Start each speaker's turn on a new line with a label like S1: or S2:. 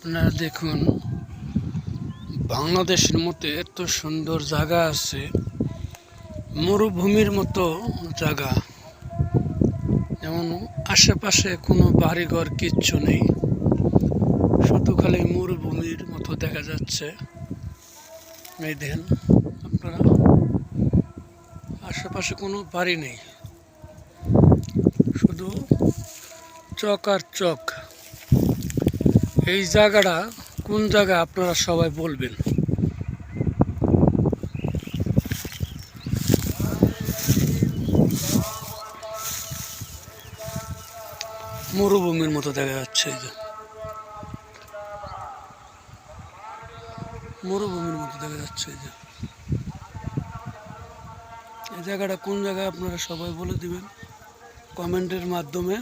S1: আপনারা দেখুন, বাংলাদেশের মতো এত সুন্দর জায়গা আছে, মরুভূমির মতো জায়গা। যেমন আশেপাশে কোনো বাড়িঘর কিচ্ছু নেই, শুধু খালি মরুভূমির মতো দেখা যাচ্ছে। এই দেখেন আপনারা, আশেপাশে কোনো বাড়ি নেই, শুধু চক আর চক। এই জায়গাটা কোন জায়গা আপনারা সবাই বলবেন। মরুভূমির মতো দেখা যাচ্ছে, এই যে মরুভূমির মতো দেখা যাচ্ছে। এই যে এই জায়গাটা কোন জায়গায় আপনারা সবাই বলে দিবেন কমেন্টের মাধ্যমে।